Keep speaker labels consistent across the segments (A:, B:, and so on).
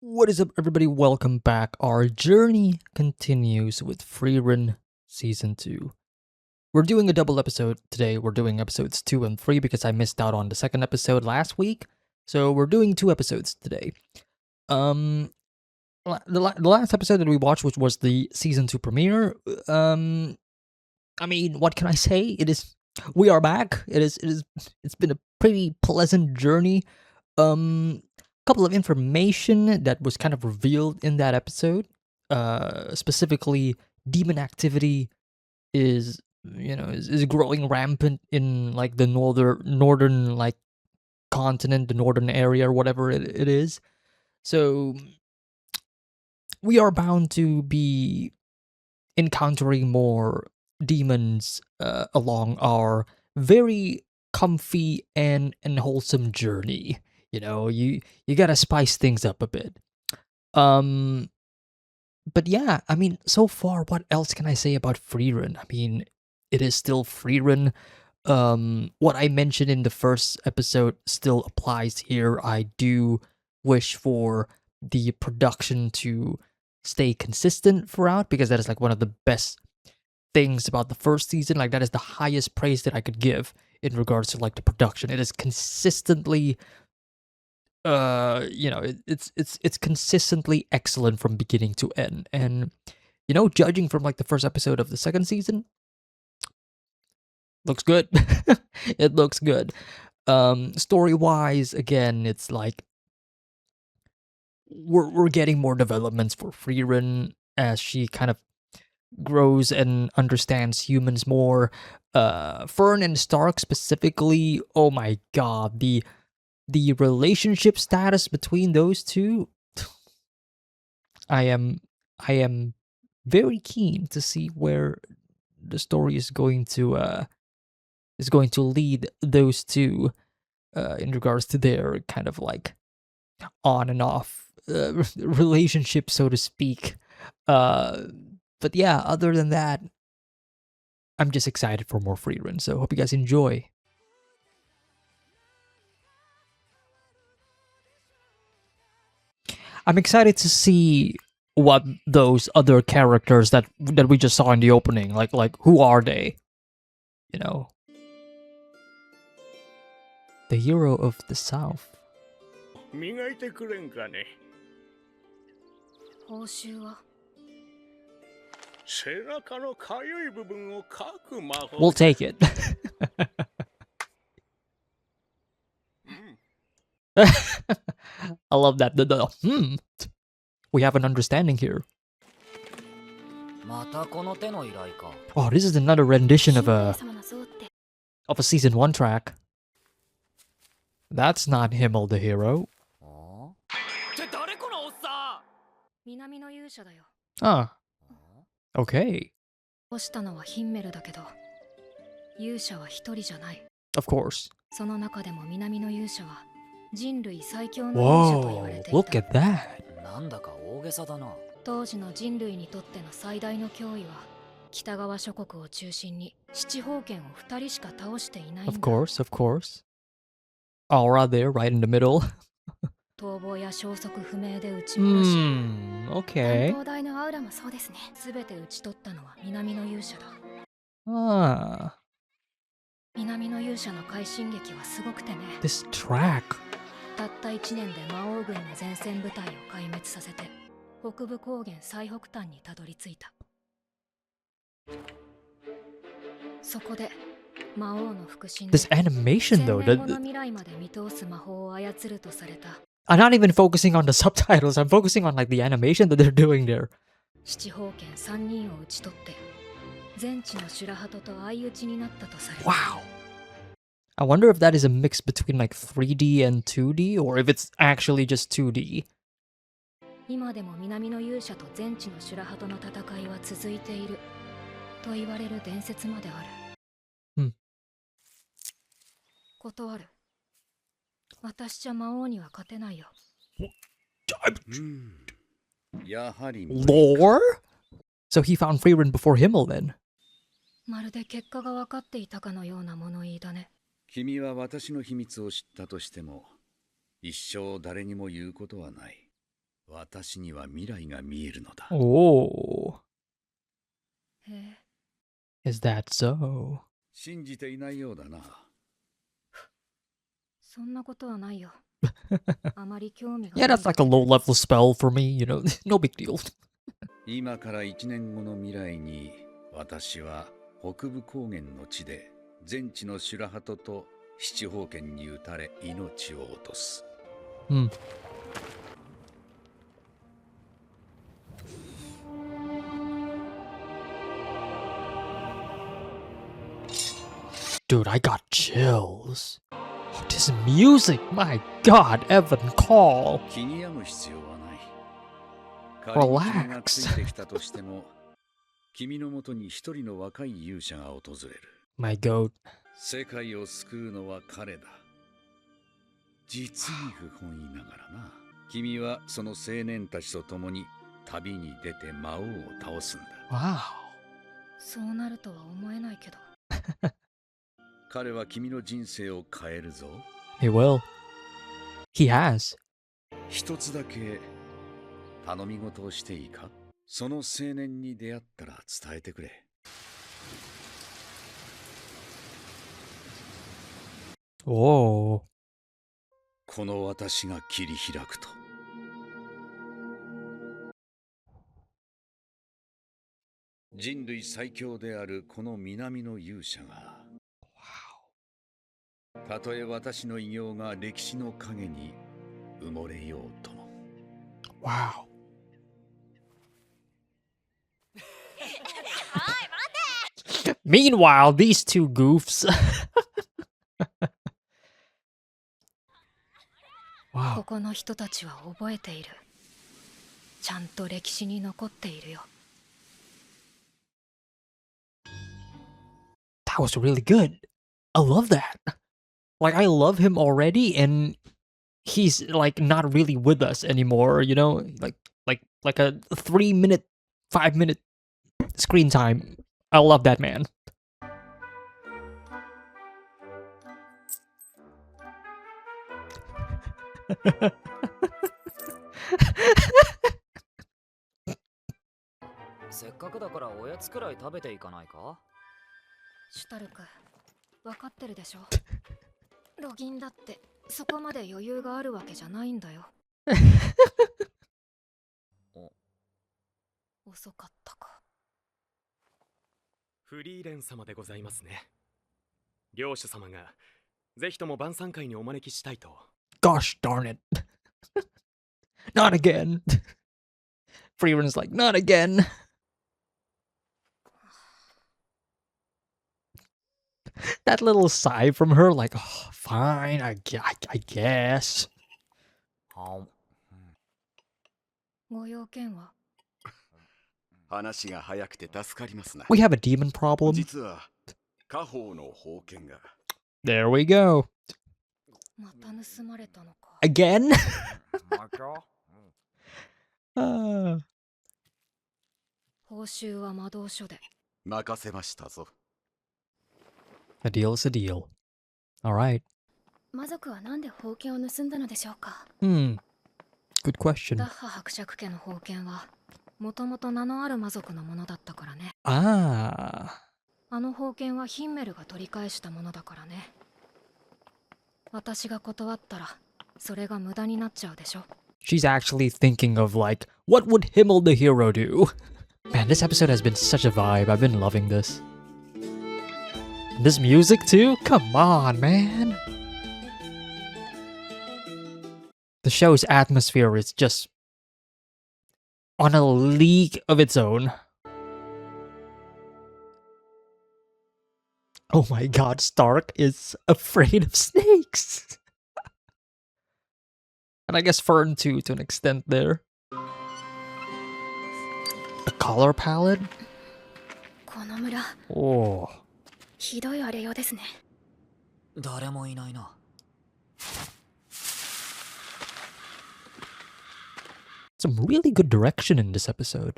A: What is up, everybody? Welcome back. Our journey continues with Frieren Season 2. We're doing a double episode today. We're doing episodes 2 and 3 because I missed out on the second episode last week. So we're doing 2 episodes today. The last episode that we watched, which was the Season 2 premiere, I mean, what can I say? We are back. It's been a pretty pleasant journey. Couple of information that was kind of revealed in that episode. Specifically, demon activity is growing rampant in like the northern like continent, the northern area, or whatever it is. So we are bound to be encountering more demons along our very comfy and wholesome journey. You gotta spice things up a bit. Um, but yeah, I mean, so far, what else can I say about Frieren? I mean, it is still Frieren. What I mentioned in the first episode still applies here. I do wish for the production to stay consistent throughout because that is like one of the best things about the first season. Like that is the highest praise that I could give in regards to like the production. It is consistently it's consistently excellent from beginning to end. And judging from like the first episode of the second season, looks good. It looks good. Story wise, again, it's like we're getting more developments for Frieren as she kind of grows and understands humans more. Fern and Stark specifically, oh my god, the relationship status between those two, I am very keen to see where the story is going to lead those two in regards to their kind of like on and off relationship, so to speak. But yeah, other than that, I'm just excited for more Frieren. So hope you guys enjoy. I'm excited to see what those other characters that we just saw in the opening, like who are they? You know, the hero of the South.
B: 磨いてくれんかね。
C: 報酬は
B: 背中のかゆい部分をかく魔法。
A: We'll take it. I love that. We have an understanding here.
C: またこの手の依頼か。
A: Oh, this is another rendition of a
C: 様の像って
A: season 1 track. That's not Himmel the hero.
C: って誰このおっさん。南の勇者だよ。
A: Ah. Okay.
C: 押したのはヒンメルだけど、勇者は一人じゃない。
A: Of course.
C: その中でも南の勇者は人類最強の勇者と言われ
A: Whoa,
C: てい
A: look
C: た。
A: at that.
C: なんだか大げさだな。当時の人類にとっての最大の脅威は、北側諸国を中心に七宝剣を2人しか倒していないん
A: Of
C: だ。
A: course, of course. Aura there, right in the middle.
C: 逃亡や消息不明で撃ち殺し、
A: Okay.
C: 担当台のアウラもそうですね。すべて討ち取ったのは南の勇者だ。
A: Ah,
C: 南の勇者の快進撃はすごくてね。
A: this track.
C: たった1年で魔王軍の前線部隊を壊滅させて、北部高原最北端にたどり着いた。そこで魔王の腹心で
A: This animation
C: 1000
A: though,
C: 年後の未来まで見通す魔法を操るとされた
A: I'm not even focusing on the subtitles. I'm focusing on like the animation that they're doing there.
C: 七宝剣3人を討ち取って、全地の修羅ハトと相打ちになったとされる。
A: Wow. I wonder if that is a mix between like 3D and 2D, or if it's actually just 2D.
C: 今でも南の勇者と全地の修羅ハトの戦いは続いていると言われる伝説まである。断る。私じゃ魔王には勝てないよ。
B: やはり
A: Lore? So he found Frieren before Himmel then.
C: まるで結果が分かっていたかのような物言いだね。
B: 君は私の秘密を知ったとしても一生誰にも言うことはない。私には未来が見えるのだ。
A: Oh,
C: へえ、
A: is that so?
B: 信じていないようだな。
C: そんなことはないよ。あまり興味が
A: Yeah,
C: ない
A: that's
C: だ
A: like a
C: け
A: low
C: で。
A: level spell for me, you know, no big deal.
B: 今から1年後の未来に、私は北部高原の地で全地の修羅鳩と七宝剣に打たれ命を落とす。
A: Hmm. Dude, I got chills. Oh, this music, my god, Evan Call.
B: 気に病む必要はない。仮に君がついてきたとしても、君のもとに一人の若い勇者が訪れる。
A: My goat.
B: 世界を救うのは彼だ。実に不本意ながらな。君はその青年たちと共に旅に出て魔王を倒すんだ。
A: Wow.
C: そうなるとは思えないけど。
B: 彼は君の人生を変えるぞ。
A: He will. He has.
B: 一つだけ頼み事をしていいか？その青年に出会ったら伝えてくれ。
A: Oh.
B: この私が切り開くと。人類最強であるこの南の勇者が、たとえ私の偉業が歴史の影に埋もれようとも。
A: Wow. Meanwhile, these two goofs. Wow.
C: ここの人たちは覚えている。ちゃんと歴史に残っているよ。
A: That was really good. I love that. Like, I love him already, and he's like not really with us anymore, you know? Like a 3 minute, 5 minute screen time. I love that man.
D: せっかくだからおやつくらい食べていかないか？
C: シュタルク、分かってるでしょ。ロギンだってそこまで余裕があるわけじゃないんだよ。遅かったか。
E: フリーレン様でございますね。領主様がぜひとも晩餐会にお招きしたいと。
A: Gosh darn it. Not again. Frieren's like, not again. That little sigh from her, like, oh, fine, I guess.
C: ご用件は？
F: 話が早くて助かりますな。
A: We have a demon problem.
F: 実は家宝の宝剣が
A: There we go.
C: また盗まれたのか。
A: Again?
D: また？
C: 報酬は魔導書で。
F: 任せましたぞ。
A: A deal is a deal. Alright.
C: 魔族はなんで宝剣を盗んだのでしょうか。
A: Good
C: ダッ
A: question.
C: ハ伯爵家の宝剣はもともと名のある魔族のものだったからね。
A: Ah.
C: あの宝剣はヒンメルが取り返したものだからね。私が断ったらそれが無駄になっちゃうでしょ。
A: She's actually thinking of, like, what would Himmel the hero do? Man, this episode has been such a vibe. I've been loving this. And this music too? Come on, man. The show's atmosphere is just on a league of its own. Oh my god, Stark is afraid of snakes. And I guess Fern too, to an extent there. The color palette?
C: この村、
A: Oh.
C: ひどい荒れようですね。
D: 誰もいないな。
A: Some really good direction in this episode.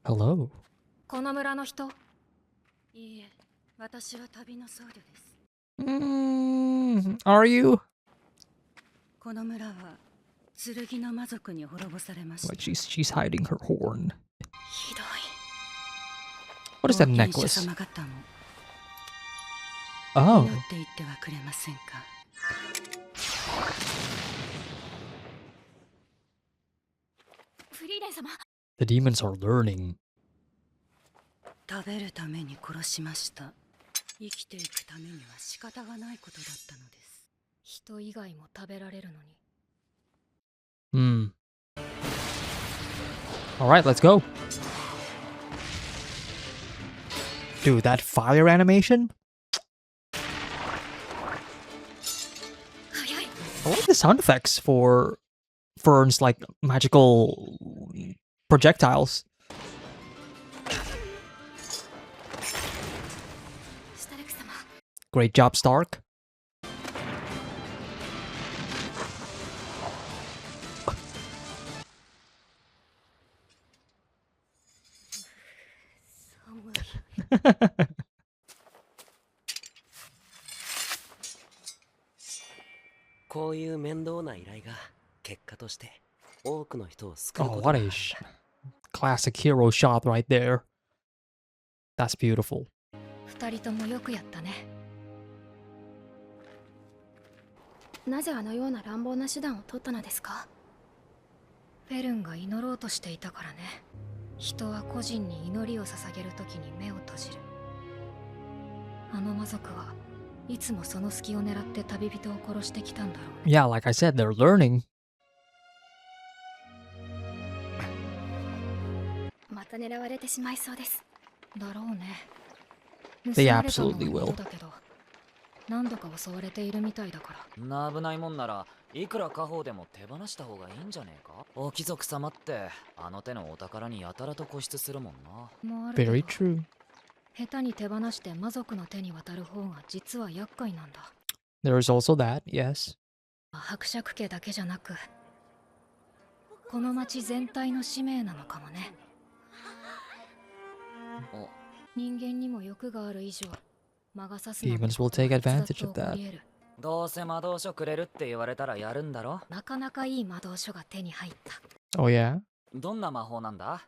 A: Hello.
C: この村の人？
G: いいえ、私は旅の僧侶です。
A: Are you?
G: この村は剣の魔族に滅ぼされました。
A: Like she's hiding her horn.
C: ひどい。
A: What is that
G: 王権者
A: necklace?
G: 様方も
A: Oh,
G: 祈っていってはくれませんか。
C: フリーレン様。
A: the demons are learning.
G: 食べるために殺しました。生きていくためには仕方がないことだったのです。
C: 人以外も食べられるのに。
A: Hmm. Alright, let's go. Dude, that fire animation?
C: 早い。
A: I like the sound effects for Fern's like magical projectiles.
C: シュタルク様。
A: Great job, Stark. Oh, what a classic hero shot right there. That's beautiful.
C: 二人ともよくやったね。なぜあのような乱暴な手段を取ったのですか？フェルンが祈ろうとしていたからね。人は個人に祈りを捧げるときに目を閉じる。あの魔族はいつもその隙を狙って旅人を殺してきたんだろうね。
A: Yeah, like I said, they're learning.
C: また狙われてしまいそうです。だろうね。
A: They
C: 盗まれたのは
A: absolutely will.
C: そうだけど、何度か襲われているみたいだから。
D: そんな危ないもんならいくら家宝でも手放した方がいいんじゃねえか。お貴族様ってあの手のお宝にやたらと固執するもんな。
C: もあるけど
A: Very true.
C: 下手に手放して魔族の手に渡る方が実は厄介なんだ。
A: There's also that, yes.
C: 伯爵家だけじゃなく、この町全体の使命なのかもね。
D: お
C: 人間にも欲がある以上、魔が差す
A: Demons will take advantage of that.
D: どうせ魔導書くれるって言われたらやるんだろ。
C: なかなかいい魔導書が手に入った。
A: Oh, yeah?
D: どんな魔法なんだ。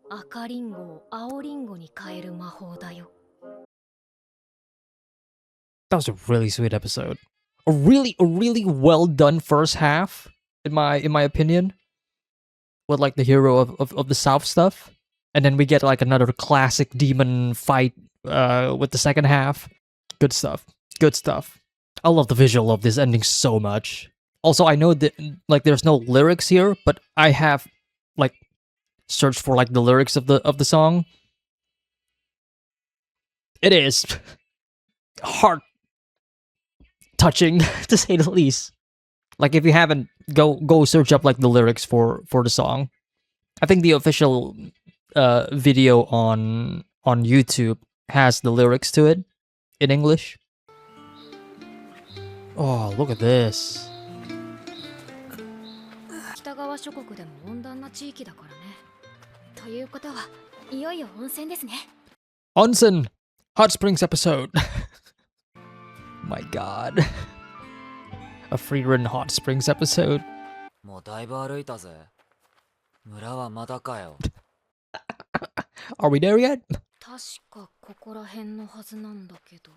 C: 赤リンゴを青リンゴに変える魔法だよ。
A: That was a really sweet episode. A really well done first half, in my opinion. With like the hero of the South stuff. And then we get like another classic demon fight with the second half. Good stuff. Good stuff. I love the visual of this ending so much. Also, I know that like there's no lyrics here, but I have like searched for like the lyrics of the song. It is heart touching to say the least. Like if you haven't, go search up like the lyrics for the song. I think the official video on YouTube has the lyrics to it in English. Oh, look at this.
C: 北側諸国でも温暖な地域だからね。ということは、いよいよ温泉ですね。
A: Onsen Hot Springs episode. My God. A Frieren Hot Springs episode.
D: もうだいぶ歩いたぜ。村はまだかよ。
A: Are we there yet?
C: 確かここら辺のはずなんだけど。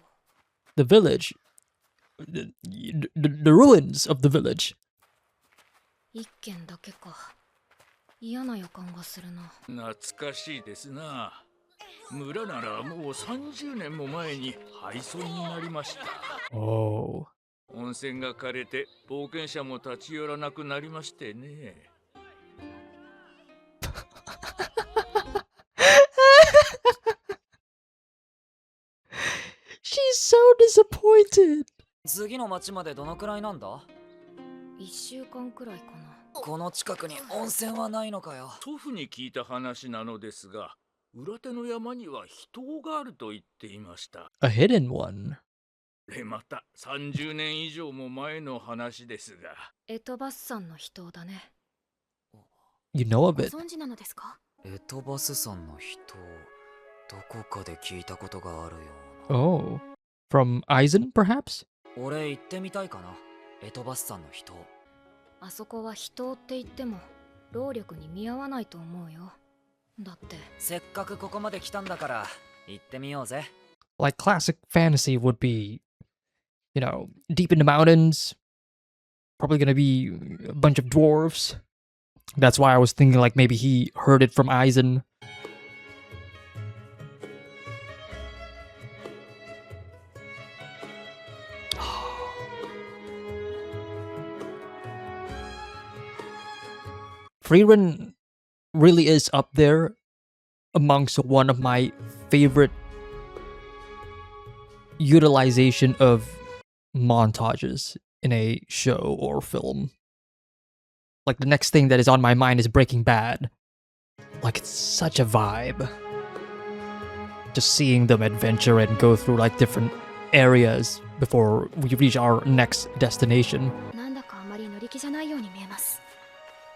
A: The village. The ruins of the village.
C: 一軒だけか。嫌な予感がするな。
B: 懐かしいですな。村ならもう30年も前に廃村になりました。
A: Oh.
B: 温泉が枯れて冒険者も立ち寄らなくなりましてね。
A: She's so disappointed.
D: 次の町までどのくらいなんだ。
C: 一週間くらいかな。
D: この近くに温泉はないのかよ。
B: 祖父に聞いた話なのですが、裏手の山には秘湯があると言っていました。
A: A hidden one.
B: また30年以上も前の話ですが。
C: エトバス山の人だね。
A: You know of
C: ご
A: it.
C: 存知なのですか？
D: エトバス山の人、どこかで聞いたことがあるような。
A: Oh. From Eisen, perhaps?
D: 俺行ってみたいかな、エトバス山の人。
C: あそこは人って言っても労力に見合わないと思うよ。だって
D: せっかくここまで来たんだから行ってみようぜ。
A: Like classic fantasy would be, you know, deep in the mountains. Probably gonna be a bunch of dwarves. That's why I was thinking like maybe he heard it from Eisen. Frieren really is up there amongst one of my favorite utilization of montages in a show or film. Like the next thing that is on my mind is Breaking Bad. Like it's such a vibe. Just seeing them adventure and go through like different areas before we reach our next destination.
C: なんだかあまり乗り気じゃないように見えます。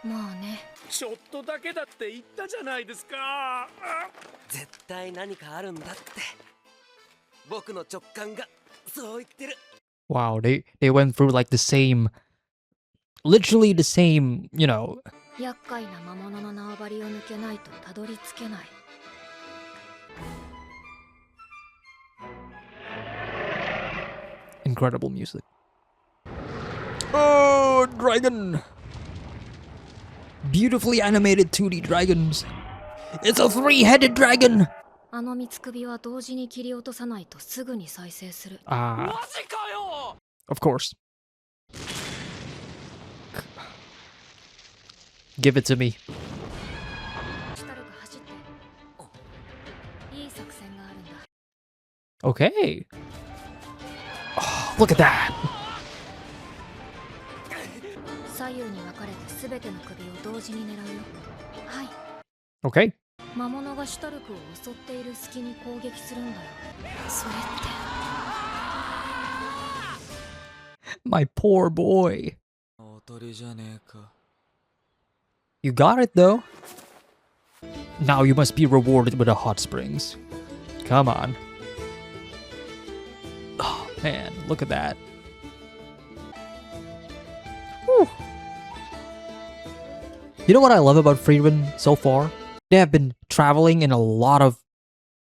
C: まあね。
E: ちょっとだけだって言ったじゃないですか。
H: 絶対何かあるんだって。僕の直感がそう言ってる。
A: Wow, they went through like the same, literally the same, you know.
C: 厄介な魔物の縄張りを抜けないとたどり着けない。
A: Incredible music. Oh, dragon! Beautifully animated 2D dragons. It's a 3-headed dragon!
C: あの三つ首は同時に切り落とさないとすぐに再生する。
A: Ah,
E: マジかよ。
A: of course. Give it to me.
C: シュタルが走って。いい作戦があるんだ。
A: Okay. Oh, look at that.
C: 左右に分かれて全ての首を同時に狙うよ。はい。
A: Okay.
C: 魔物がシュタルクを襲っている隙に攻撃するんだよ。それって。
A: My poor boy.
D: 当たりじゃねえか。
A: You got it though. Now you must be rewarded with a hot springs. Come on. Oh man, look at that. Whew. You know what I love about Frieren so far? They have been traveling in a lot of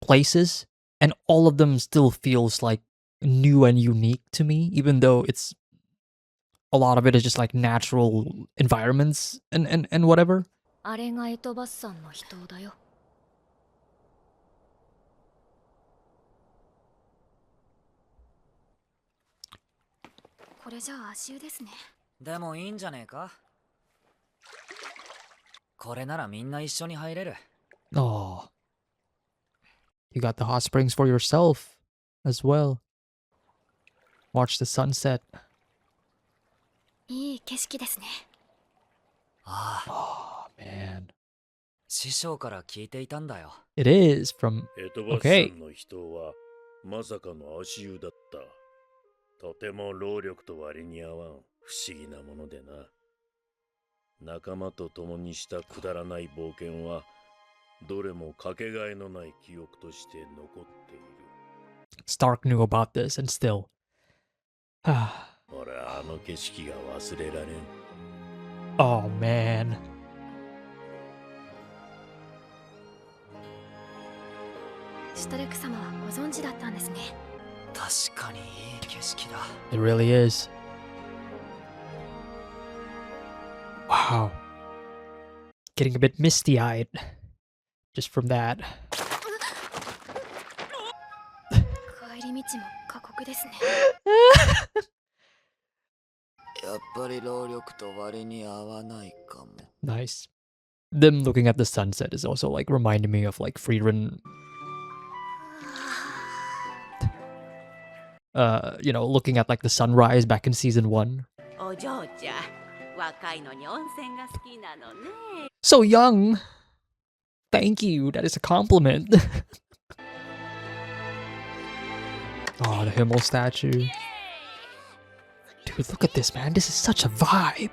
A: places, and all of them still feels like new and unique to me, even though it's a lot of it is just like natural environments and whatever.
C: あれがエトバス山の人だよ。これじゃあ足湯ですね。
D: でもいいんじゃねえか。これならみんな一緒に入れる。
A: Oh. You got the hot springs for yourself as well. Watch the sunset.
C: いい景色ですね。
D: ああ、
A: Oh, man.
D: 師匠から聞いていたんだよ。
A: It is from...
I: エトバスさんの人はまさかの足湯だった。とても労力と割に合わん不思議なものでな。仲間と共にしたくだらない冒険はどれもかけがえのない記憶として残っている。
A: Stark knew about this and still...
I: 俺はあの景色が忘れられん。
A: Oh, man.
C: シュタルク様はご存知だったんですね。
D: 確かにいい景色だ。
A: It really is. Wow. Getting a bit misty-eyed. Just from that.
C: 帰り道も過酷ですね。
D: やっぱり労力と割に合わないかも。
A: Nice. Them looking at the sunset is also like reminding me of like Frieren. You know, looking at like the sunrise back in season 1.
G: お嬢ちゃん、若いのに温泉が好きなのね。
A: So young. Thank you. That is a compliment. Oh, the Himmel statue. Dude, look at this, man. This is such a vibe.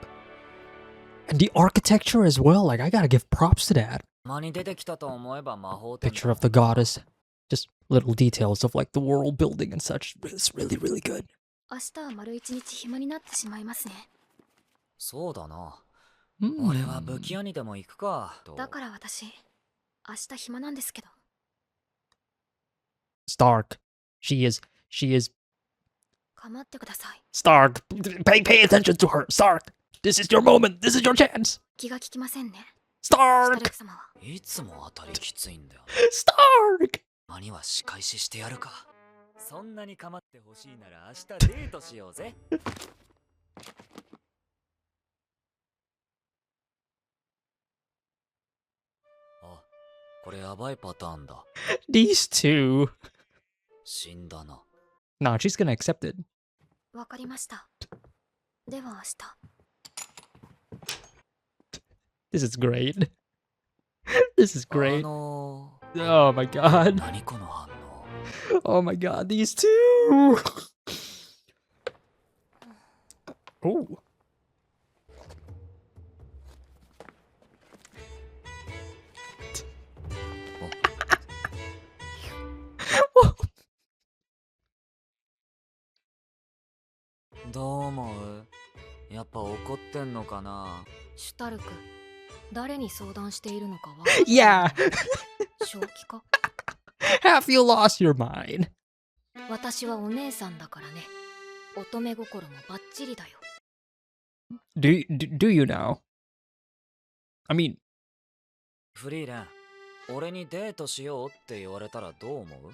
A: And the architecture as well. Like, I gotta give props to that.
D: 間に出てきたと思えば魔法店だ。
A: Picture of the goddess. Just little details of like the world building and such. It's really, really good.
C: 明日は丸一日暇になってしまいますね。
D: そうだな。
A: Hmm.
D: 俺は武器屋にでも行くかと。
C: だから私、明日暇なんですけど。
A: Stark. She is
C: 構ってください。
A: Stark. Pay attention to her. Stark. This is your moment. This is your chance.
C: 気が利きませんね。シ
A: Stark.
C: ュタルク様は。
D: いつも当たりきついんだよ。
A: Stark.
D: たまには仕返ししてやるか。そんなに構ってほしいなら明日デートしようぜ。あ、これやばいパターンだ。
A: These two.
D: 死んだな。
A: Nah, she's gonna accept it.
C: わかりました。では明日。
A: This is great. This is great.
D: 何
A: Oh my god.
D: この反応。
A: Oh my god, these two. Oh. Oh.
D: どう思う？やっぱ怒ってんのかな？
C: シュタルク、誰に相談しているのかわ
A: Yeah.
C: 正気か？
A: Have you lost your mind?
C: 私はお姉さんだからね。乙女心もバッチリだよ。
A: Do you know? I mean,
D: フリーレン、俺にデートしようって言われたらどう思う？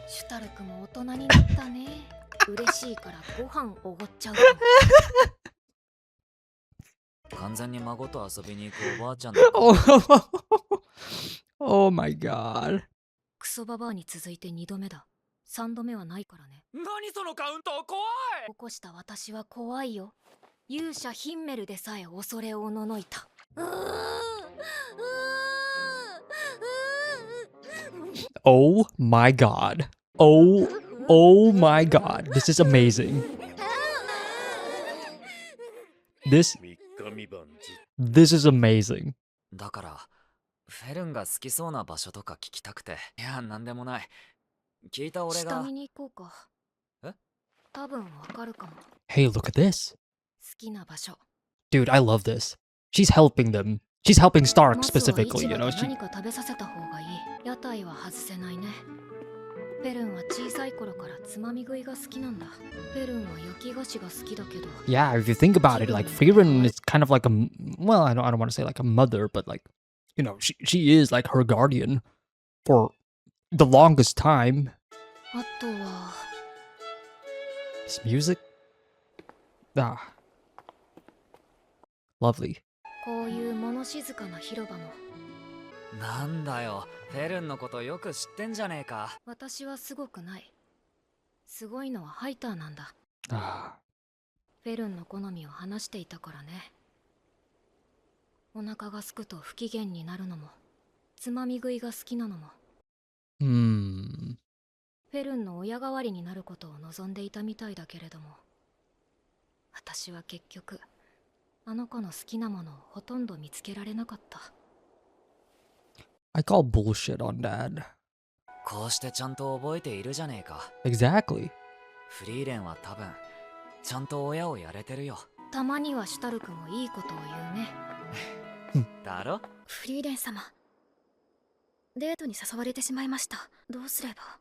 C: シュタルクも大人になったね。嬉しいからご飯おごっちゃうかも。
D: 完全に孫と遊びに行くおばあちゃんだ。
A: oh my god.
C: クソババアに続いて2度目だ。3度目はないからね。
D: 何そのカウント怖い！
C: 起こした私は怖いよ。勇者ヒンメルでさえ恐れおののいた。
A: Oh my god. Oh my god. This is amazing. This
I: 三日三晩ずっ
A: this is amazing.
D: だからフェルンが好きそうな場所とか聞きたくて。いや、なんでもない。聞いた俺が。
C: 下見に行こうか。
D: え？
C: 多分わかるかも。
A: Hey, look at this.
C: 好きな場所。
A: Dude, I love this. She's helping them. She's helping Stark
C: まずは
A: specifically,
C: 市
A: you
C: 場
A: know.
C: で
A: She
C: 何か食べさせた方がいい。屋台は外せないね。フェルンは小さい頃からつまみ食いが好きなんだ。フェルンは焼き菓子が好きだけど。
A: Yeah, if you think about it, like Frieren is kind of like a well, I don't want to say like a mother, but like, you know, she is like her guardian for the longest time.
C: あとは
A: This music, ah, lovely.
C: こういう物静かな広場も。
D: なんだよ、フェルンのことよく知ってんじゃねえか。
C: 私はすごくない。すごいのはハイターなんだ。
A: Ah,
C: フェルンの好みを話していたからね。お腹がすくと不機嫌になるのも、つまみ食いが好きなのも、
A: hmm.
C: フェルンの親代わりになることを望んでいたみたいだけれども、私は結局あの子の好きなものをほとんど見つけられなかった。
A: I call bullshit on that.
D: こうしてちゃんと覚えているじゃねえか。
A: Exactly.
D: フリーレンは多分ちゃんと親をやれてるよ。
C: たまにはシュタルクもいいことを言うね。
D: だろ？
C: フリーレン様、デートに誘われてしまいました。どうすれば。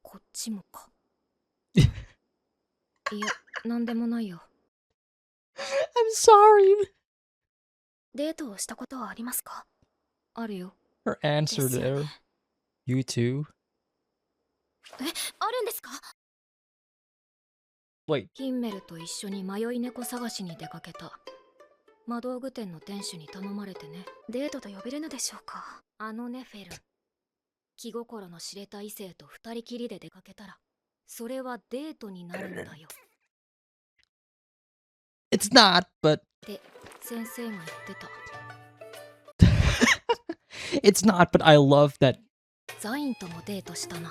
C: こっちもか。いや、なんでもないよ。
A: I'm sorry.
C: デートをしたことはありますか？あるよ。
A: Her answer
C: ですよ
A: there.
C: ね。
A: You too.
C: あるんですか？
A: Wait.
C: ヒンメルと一緒に迷い猫探しに出かけた。魔道具店の店主に頼まれてね。デートと呼べるのでしょうか？あのね、フェルン。気心の知れた異性と二人きりで出かけたら、それはデートになるんだよ。
A: It's not, but
C: って先生が言ってた。
A: it's not, but I love that.
C: ザインともデートしたな。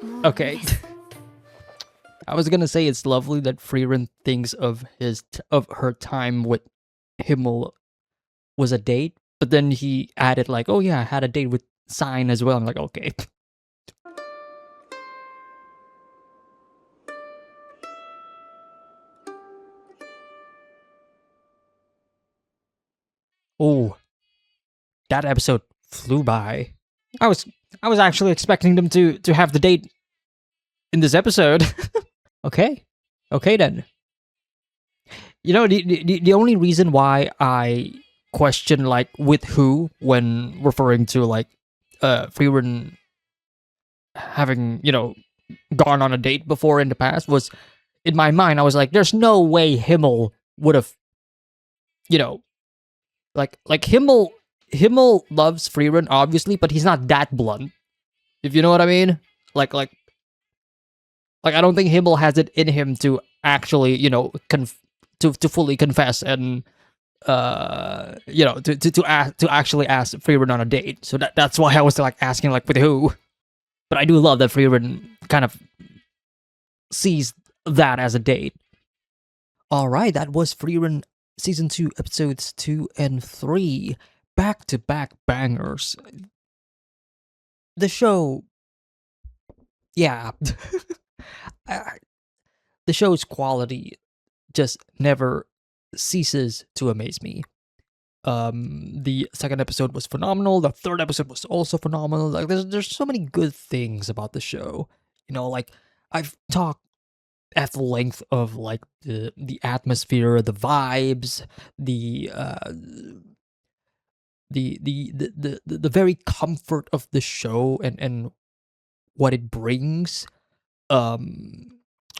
C: もう
A: Okay.
C: いいです。
A: I was gonna say it's lovely that Frieren thinks of her time with Himmel was a date, but then he added like, oh yeah, I had a date with Sign as well. I'm like, okay. Oh, that episode flew by. I was I was actually expecting them to have the date in this episode. Okay. Okay then. You know, the only reason why I question like with who when referring to like Frieren having, gone on a date before in the past was in my mind I was like there's no way Himmel would have, you know, like Himmel loves Frieren obviously, but he's not that blunt. If you know what I mean? Like I don't think Himmel has it in him to actually, to fully confess and to actually ask Frieren on a date. So that's why I was like asking like with who. But I do love that Frieren kind of sees that as a date. All right, that was Frieren season 2 episodes 2 and 3, back to back bangers. The show, yeah, the show's quality just never ceases to amaze me. The second episode was phenomenal. The third episode was also phenomenal. Like there's so many good things about the show. Like I've talked at length of like the atmosphere, the vibes, the very comfort of the show and what it brings.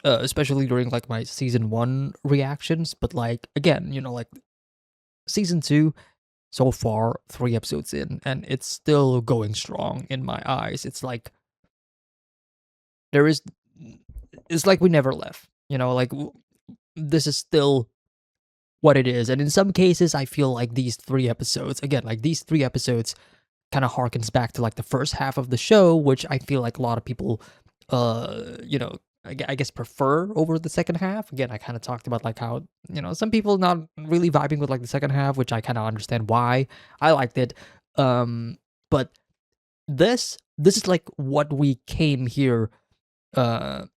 A: Especially during like my season 1 reactions, but like again, like season 2 so far, 3 episodes in, and it's still going strong in my eyes. It's like there is it's like we never left. Like this is still what it is. And in some cases I feel like these 3 episodes, again, like these 3 episodes kind of harkens back to like the first half of the show, which I feel like a lot of people I guess prefer over the second half. Again, I kind of talked about like how, some people not really vibing with like the second half, which I kind of understand why. I liked it. But this is like what we came here from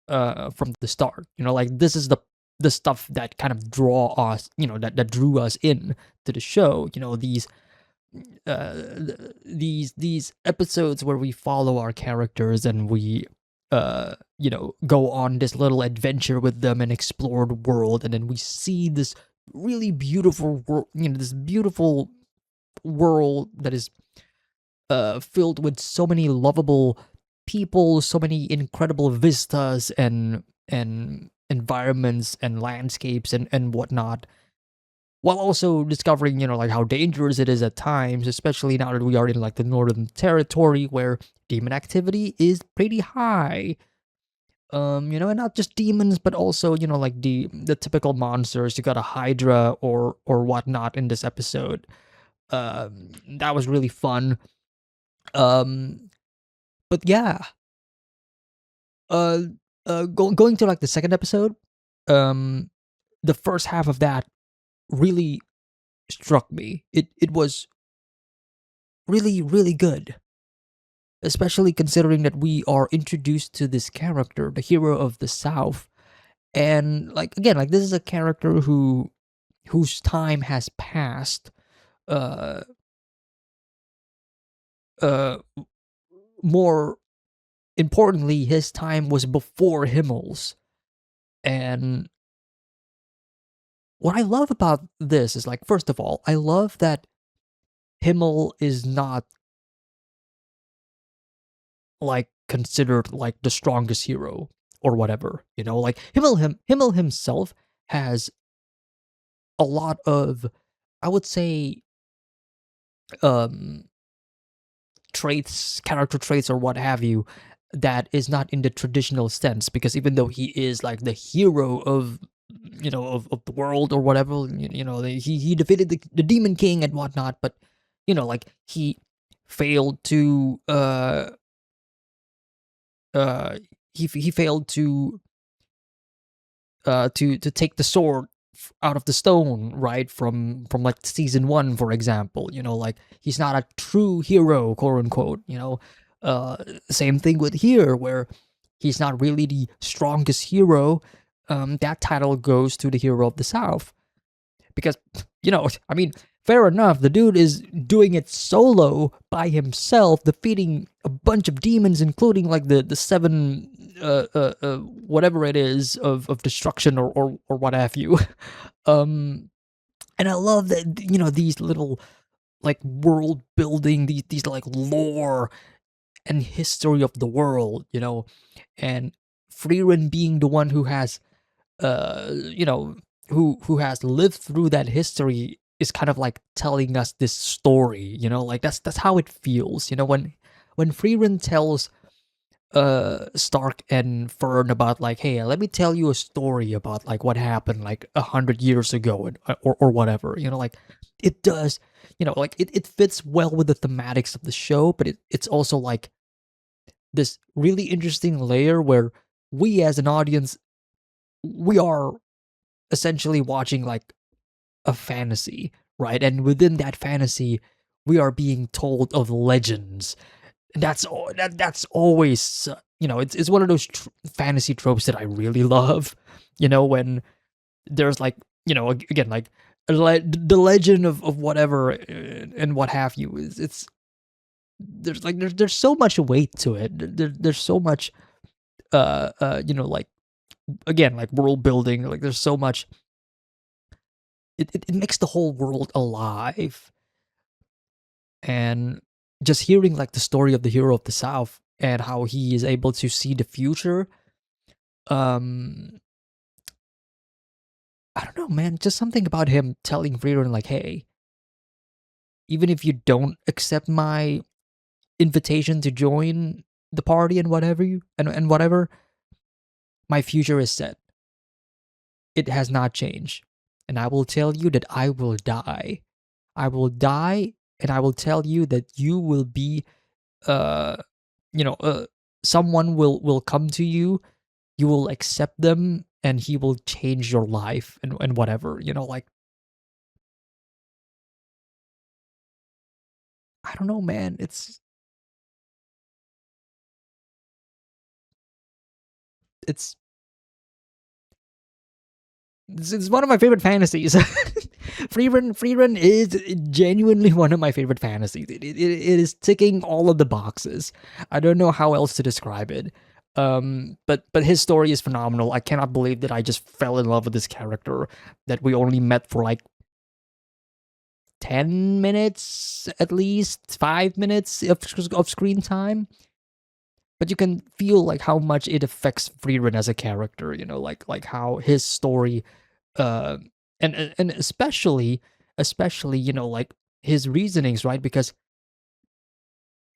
A: the start. Like this is the stuff that kind of draw us, that drew us in to the show. These episodes where we follow our characters and we go on this little adventure with them and explore the world, and then we see this really beautiful world, this beautiful world that is filled with so many lovable people, so many incredible vistas and environments and landscapes and whatnot, while also discovering, like how dangerous it is at times, especially now that we are in like the Northern Territory where demon activity is pretty high. And not just demons, but also, like the typical monsters. You got a Hydra or whatnot in this episode. That was really fun. But yeah. Going to like the second episode, the first half of that really struck me. It was really, really good. Especially considering that we are introduced to this character, the hero of the South. And like again, like this is a character whose time has passed. Uh uh More importantly, his time was before Himmel's. And what I love about this is like, first of all, I love that Himmel is not like considered like the strongest hero or whatever, like Himmel himself has a lot of, I would say, um character traits or what have you, that is not in the traditional sense, because even though he is like the hero of, of the world or whatever, he defeated the demon king and whatnot, but like he failed to he failed to take the sword out of the stone, right, from like season 1, for example. Like he's not a true hero, quote unquote. Same thing with here, where he's not really the strongest hero. That title goes to the hero of the South, because, I mean, fair enough, the dude is doing it solo by himself, defeating a bunch of demons, including like the seven whatever it is of destruction or what have you. And I love that, these little like world building, these like lore and history of the world, and Frieren being the one who has who has lived through that history is kind of like telling us this story, like that's how it feels, when Frieren tells Stark and Fern about like, hey, let me tell you a story about like what happened like 100 years ago, or whatever, like it does, like it fits well with the thematics of the show, but it's also like this really interesting layer where we as an audience, we are essentially watching like a fantasy, right? And within that fantasy, we are being told of legends. That's always, it's one of those fantasy tropes that I really love. When there's like, again, like the legend of whatever, and what have you, it's there's like there's so much weight to it. There's so much like, again, like world building, like there's so much. It makes the whole world alive. And just hearing like the story of the hero of the South and how he is able to see the future, um I don't know, man, just something about him telling Frieren like, hey, even if you don't accept my invitation to join the party and whatever and whatever, my future is set. It has not changed. And I will tell you that I will die. I will die, and I will tell you that you will be uh someone will come to you, you will accept them, and he will change your life and whatever, like, I don't know, man, it's it's one of my favorite fantasies. Frieren is genuinely one of my favorite fantasies. It is ticking all of the boxes. I don't know how else to describe it. But his story is phenomenal. I cannot believe that I just fell in love with this character that we only met for like 10 minutes, at least 5 minutes of screen time. But you can feel like how much it affects Frieren as a character. Like how his story, uh, and especially like his reasonings, right? Because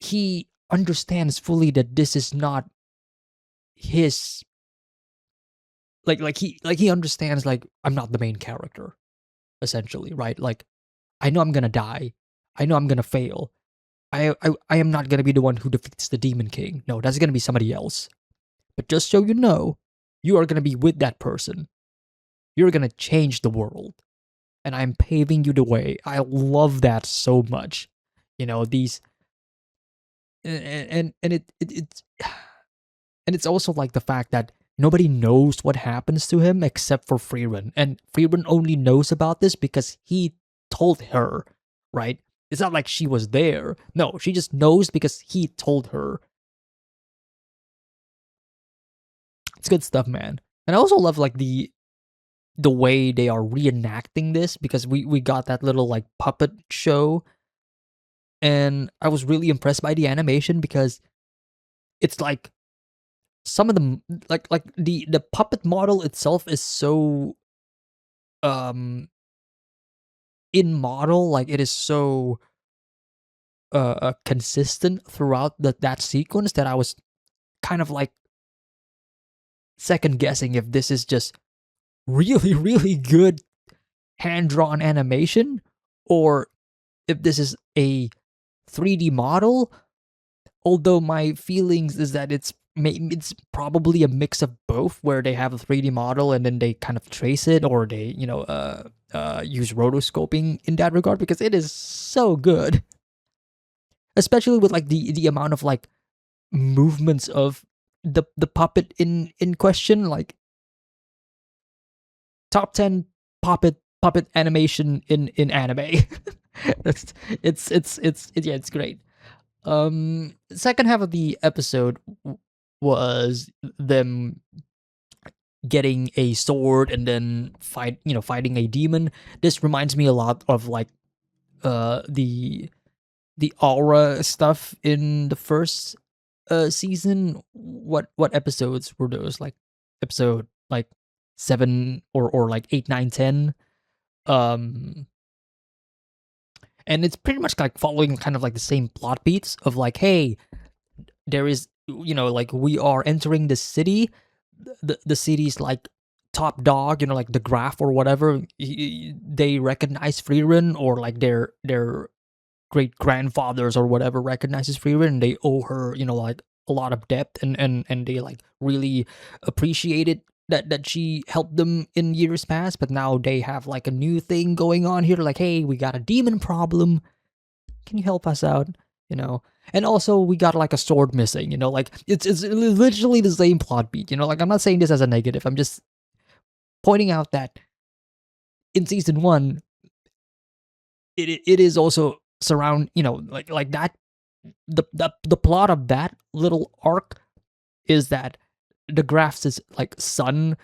A: he understands fully that this is not his, he understands like, I'm not the main character, essentially, right? Like, I know I'm gonna die, I know I'm gonna fail, I am not gonna be the one who defeats the Demon King. No, that's gonna be somebody else. But just so you know, you are gonna be with that person. You're gonna change the world, and I'm paving you the way. I love that so much. These, and it's and it's also like the fact that nobody knows what happens to him except for Frieren, and Frieren only knows about this because he told her, right? It's not like she was there. No, she just knows because he told her. It's good stuff, man. And I also love like the way they are reenacting this, because we got that little like puppet show, and I was really impressed by the animation because it's like some of them, like the puppet model itself is so in model, like it is so consistent throughout that sequence that I was kind of like second guessing if this is just really really good hand drawn animation, or if this is a 3D model. Although my feelings is that it's probably a mix of both, where they have a 3D model and then they kind of trace it, or they use rotoscoping in that regard, because it is so good, especially with like the amount of like movements of the puppet in question. Like, top 10 puppet puppet animation in anime. It's great. Second half of the episode was them getting a sword and then fighting a demon. This reminds me a lot of like the aura stuff in the first season. What episodes were those? Like episode like 7 or like 8, 9, 10. Um and it's pretty much like following kind of like the same plot beats of like, hey, there is, like we are entering the city. The city's like top dog, like the graph or whatever. They recognize Frieren, or like their great grandfathers or whatever recognizes Frieren, and they owe her, like a lot of debt, and they like really appreciated that she helped them in years past. But now they have like a new thing going on here, like, hey, we got a demon problem, can you help us out? And also we got like a sword missing, like it's literally the same plot beat, like I'm not saying this as a negative, I'm just pointing out that in season 1 it is also surround, like that. The plot of that little arc is that the Graph's like son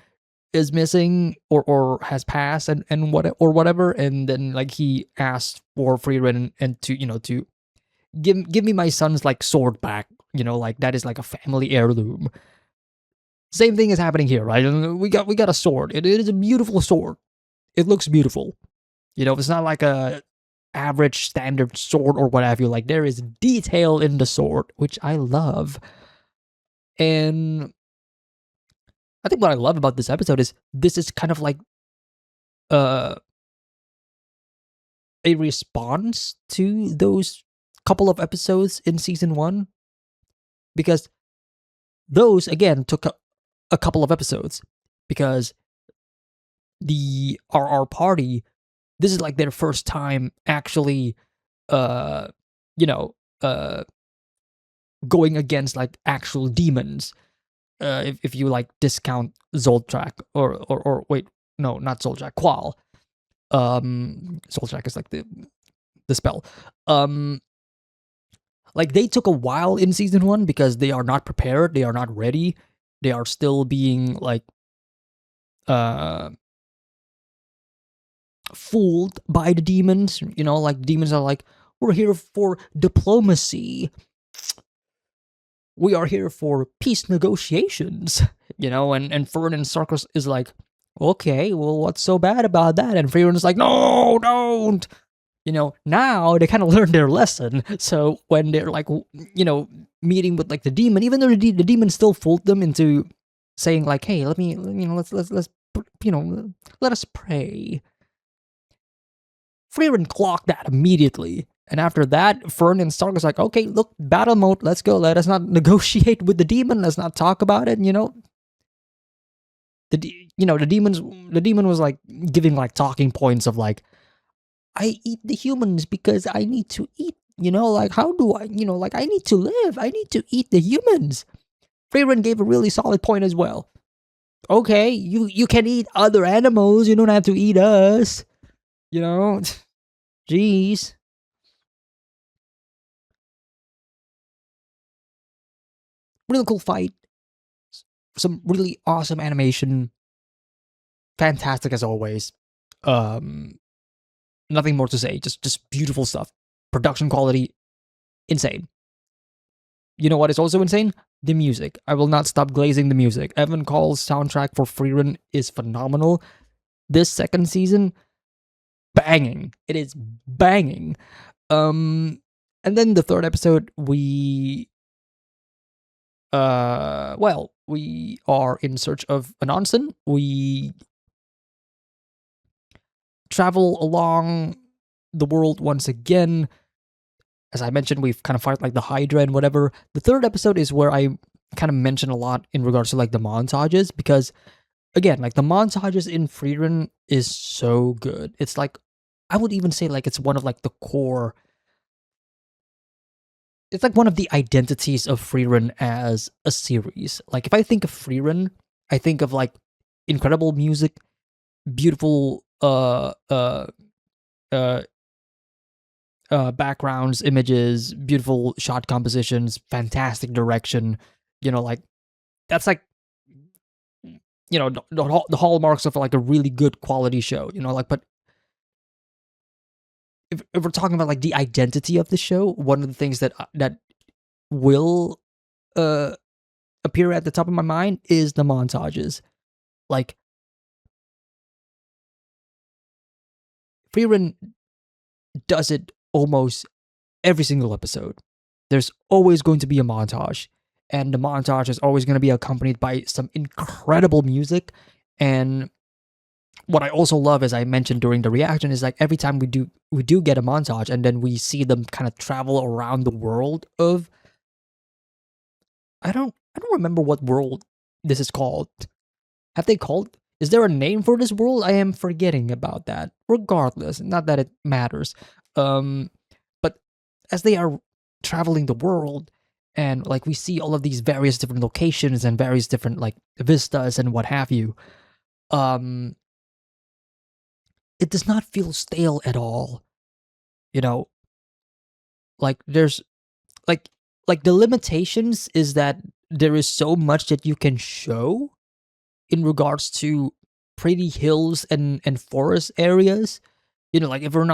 A: is missing or has passed, and whatever, and then like he asked for Frieren and to give me my son's like sword back, like that is like a family heirloom. Same thing is happening here, right? And we got a sword. It is a beautiful sword. It looks beautiful. It's not like a average standard sword or what have you. Like there is detail in the sword, which I love. And I think what I love about this episode is this is kind of like a response to those couple of episodes in season 1, because those again took a couple of episodes, because the RR party, this is like their first time actually you know going against like actual demons, if you like discount Zoltrak or wait, no, not Zoltrak, Qual. Zoltrak is like the spell. Like they took a while in season 1 because they are not prepared, they are not ready, they are still being like fooled by the demons. Like demons are like, we're here for diplomacy, we are here for peace negotiations, and Ferdinand Sarkis is like, okay, well, what's so bad about that? And Frieren is like, no, don't. Now they kind of learned their lesson. So when they're like, meeting with like the demon, even though the demon still fooled them into saying like, hey, let's let us pray. Frieren clocked that immediately. And after that, Fern and Stark was like, okay, look, battle mode, let's go. Let us not negotiate with the demon. Let's not talk about it, The demon was like giving like talking points of like, I eat the humans because I need to eat, like how do I, like I need to live. I need to eat the humans. Frieren gave a really solid point as well. Okay, you can eat other animals. You don't have to eat us. Jeez. Really cool fight. Some really awesome animation. Fantastic as always. Nothing more to say. Just beautiful stuff. Production quality, insane. You know what is also insane? The music. I will not stop glazing the music. Evan Call's soundtrack for Frieren is phenomenal. This second season, banging. It is banging. And then the third episode, we are in search of Ananson. We travel along the world once again. As I mentioned, we've kind of fight like the Hydra and whatever. The third episode is where I kind of mention a lot in regards to like the montages, because again, like the montages in Frieren is so good. It's like, I would even say like it's one of like the core, it's like one of the identities of Frieren as a series. Like if I think of Frieren, I think of like incredible music, beautiful uh uh uh backgrounds, images, beautiful shot compositions, fantastic direction. Like that's like the hallmarks of like a really good quality show. But if we're talking about like the identity of the show, one of the things that will uh appear at the top of my mind is the montages. Like Frieren does it almost every single episode. There's always going to be a montage, and the montage is always going to be accompanied by some incredible music. And what I also love, as I mentioned during the reaction, is like every time we do get a montage, and then we see them kind of travel around the world of I don't remember what world this is called. Have they called? Is there a name for this world? I am forgetting about that. Regardless, not that it matters. Um, but as they are traveling the world, and like we see all of these various different locations and various different like vistas and what have you, um, it does not feel stale at all. You know, like there's like like the limitations is that there is so much that you can show in regards to pretty hills and forest areas. Like if we're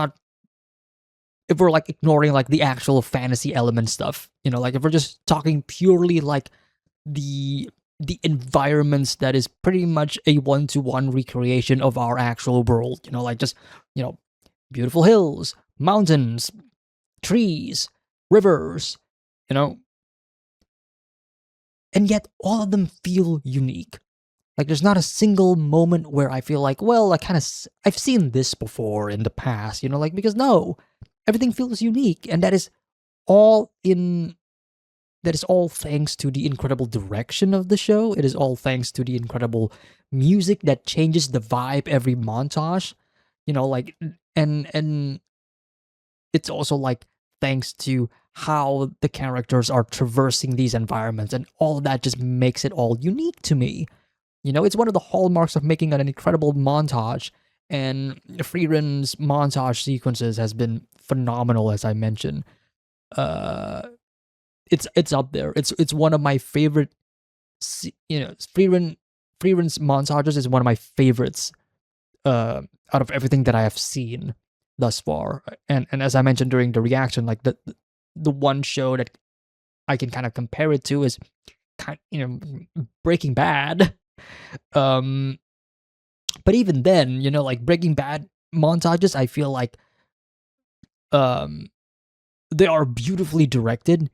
A: like ignoring like the actual fantasy element stuff, like if we're just talking purely like the environments that is pretty much a one-to-one recreation of our actual world, like just beautiful hills, mountains, trees, rivers, you know, and yet all of them feel unique. Like there's not a single moment where I feel like, well, I've seen this before in the past, like because no, everything feels unique, and all in that is all thanks to the incredible direction of the show. It is all thanks to the incredible music that changes the vibe every montage. Like and it's also like thanks to how the characters are traversing these environments, and all of that just makes it all unique to me. It's one of the hallmarks of making an incredible montage, and Frieren's montage sequences has been phenomenal, as I mentioned. Uh, it's up there. It's one of my favorite. Frieren's montages is one of my favorites. Out of everything that I have seen thus far, and as I mentioned during the reaction, like the one show that I can kind of compare it to is Breaking Bad. Um, but even then, like Breaking Bad montages, I feel like um they are beautifully directed,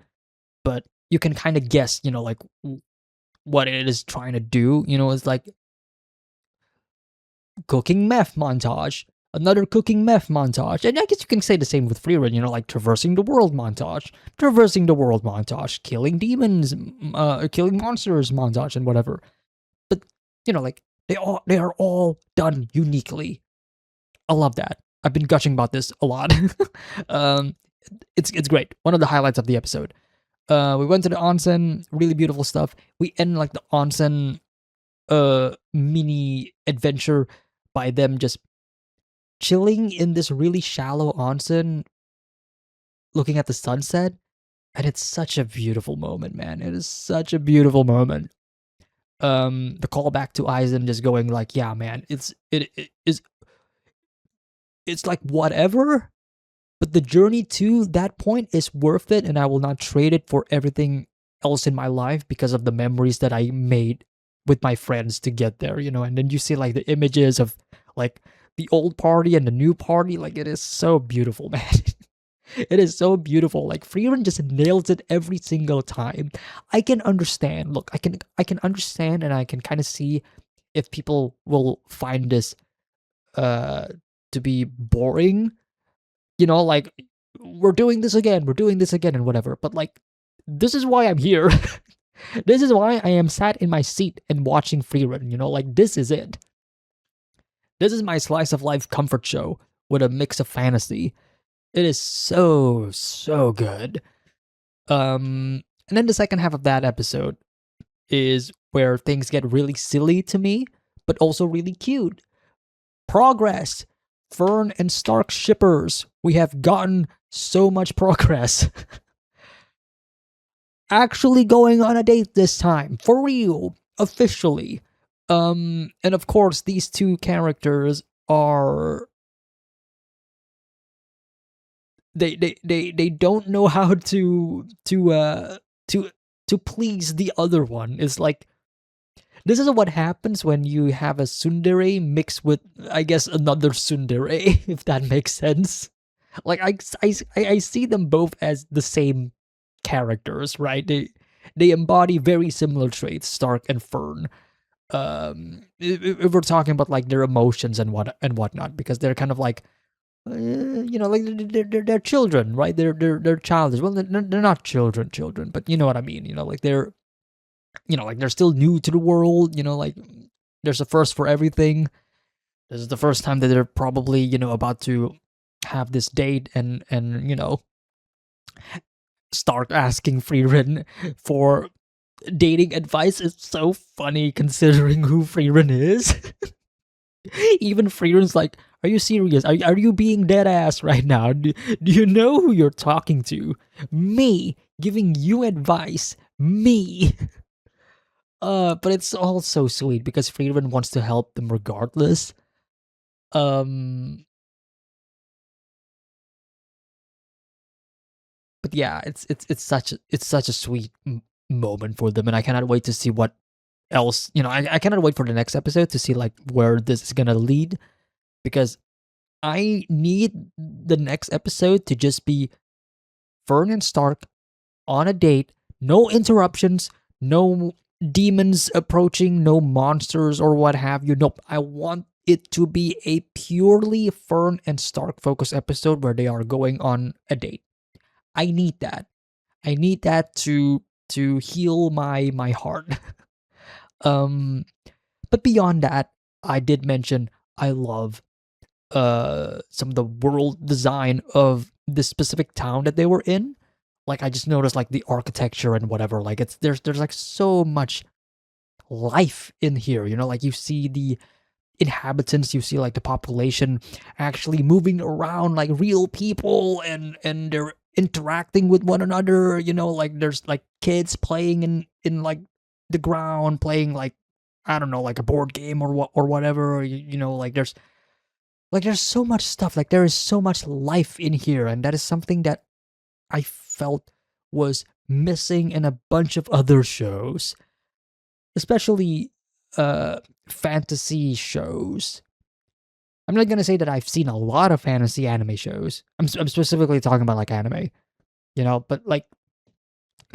A: but you can kind of guess, like what it is trying to do. It's like cooking meth montage, another cooking meth montage, and I guess you can say the same with Frieren. Like traversing the world montage, killing demons, killing monsters montage, and whatever. But like they are all done uniquely. I love that. I've been gushing about this a lot. um, it's great. One of the highlights of the episode. We went to the onsen, really beautiful stuff. We end like the onsen mini adventure by them just chilling in this really shallow onsen, looking at the sunset, and it's such a beautiful moment, man. It is such a beautiful moment. The callback to Aizen just going like, yeah, man, it's like whatever, but the journey to that point is worth it, and I will not trade it for everything else in my life because of the memories that I made with my friends to get there, and then you see like the images of like the old party and the new party. Like it is so beautiful, man. It is so beautiful. Like Frieren just nails it every single time. I can understand. Look, I can understand, and I can kind of see if people will find this uh to be boring. Like we're doing this again, and whatever. But like, this is why I'm here. This is why I am sat in my seat and watching Frieren. Like this is it. This is my slice of life comfort show with a mix of fantasy. It is so good. And then the second half of that episode is where things get really silly to me, but also really cute. progress. Fern and Stark shippers. We have gotten so much progress. Actually going on a date this time. For real. Officially. And of course, these two characters are they don't know how to please the other one. It's like, this is what happens when you have a tsundere mixed with, I guess, another tsundere, if that makes sense. Like, I see them both as the same characters, right? They embody very similar traits, Stark and Fern. If we're talking about like their emotions and whatnot, because they're kind of like, like they're children, right? They're childish. Well, they're not children, but you know what I mean. Like they're like they're still new to the world. Like there's a first for everything. This is the first time that they're probably about to have this date, and Stark asking Frieren for dating advice is so funny considering who Frieren is. Even Frieren's like, are you serious? Are you being dead ass right now? Do you know who you're talking to? Me giving you advice. Me. But it's all so sweet because Frieren wants to help them regardless. But yeah, it's such a sweet moment for them, and I cannot wait to see what else. I cannot wait for the next episode to see like where this is gonna lead, because I need the next episode to just be Fern and Stark on a date, no interruptions, no demons approaching, no monsters or what have you. Nope, I want it to be a purely Fern and Stark focused episode where they are going on a date. I need that. I need that to heal my heart. But beyond that, I did mention I love some of the world design of this specific town that they were in. Like I just noticed like the architecture and whatever. Like there's like so much life in here. Like you see the inhabitants, you see like the population actually moving around like real people, and they're interacting with one another. Like there's like kids playing in like the ground, playing like, I don't know, like a board game or whatever. Like there's so much stuff. Like there is so much life in here, and that is something that I felt was missing in a bunch of other shows, especially fantasy shows. I'm not gonna say that I've seen a lot of fantasy anime shows. I'm specifically talking about like anime, but like,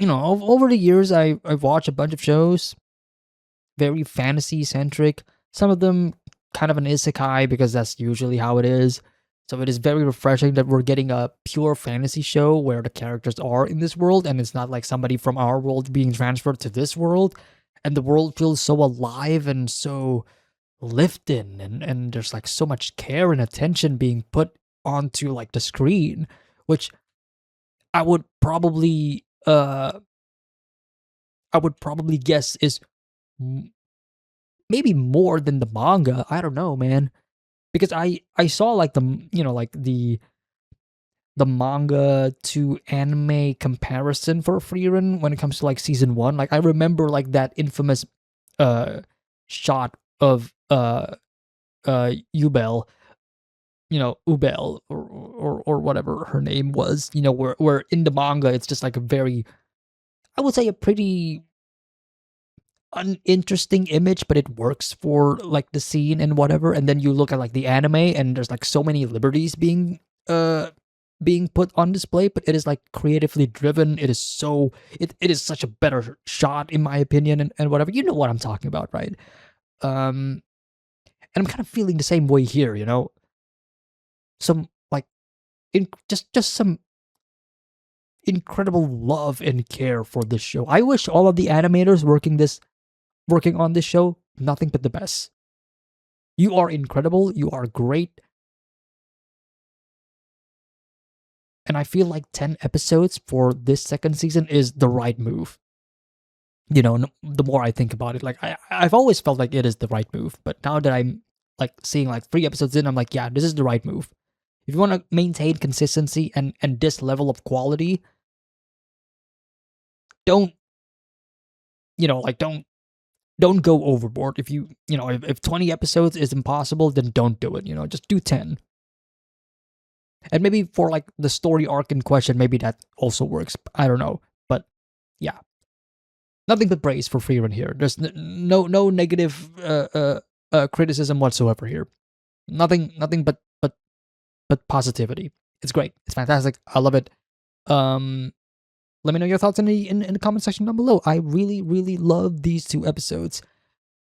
A: over the years I've watched a bunch of shows, very fantasy centric. Some of them kind of an isekai because that's usually how it is. So it is very refreshing that we're getting a pure fantasy show where the characters are in this world, and it's not like somebody from our world being transferred to this world, and the world feels so alive and so lived in, and there's like so much care and attention being put onto like the screen, which I would probably guess is maybe more than the manga. I don't know, man, because I saw like like the manga to anime comparison for Frieren when it comes to like season 1. Like I remember like that infamous shot of Ubel, Ubel or whatever her name was, where in the manga it's just like a very, I would say, a pretty uninteresting image, but it works for like the scene and whatever. And then you look at like the anime, and there's like so many liberties being put on display, but it is like creatively driven. It is so it is such a better shot in my opinion, and whatever. You know what I'm talking about, right? And I'm kind of feeling the same way here, some like just some incredible love and care for this show. I wish all of the animators working on this show nothing but the best. You are incredible, you are great. And I feel like 10 episodes for this second season is the right move. The more I think about it, like I've always felt like it is the right move, but now that I'm like seeing like 3 episodes in, I'm like, yeah, this is the right move. If you want to maintain consistency and this level of quality, don't, you know, like don't go overboard. If you know, if 20 episodes is impossible, then don't do it. You know, just do 10. And maybe for like the story arc in question, maybe that also works. I don't know, but yeah, nothing but praise for Frieren here. There's no negative criticism whatsoever here. Nothing but positivity. It's great. It's fantastic. I love it. Let me know your thoughts in the comment section down below. I really love these 2 episodes.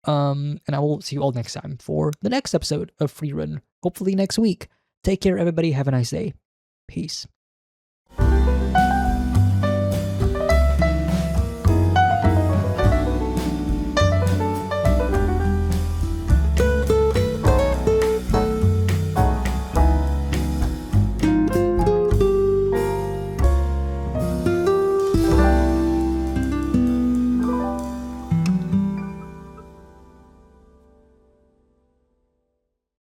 A: And I will see you all next time for the next episode of Frieren. Hopefully next week. Take care, everybody. Have a nice day. Peace.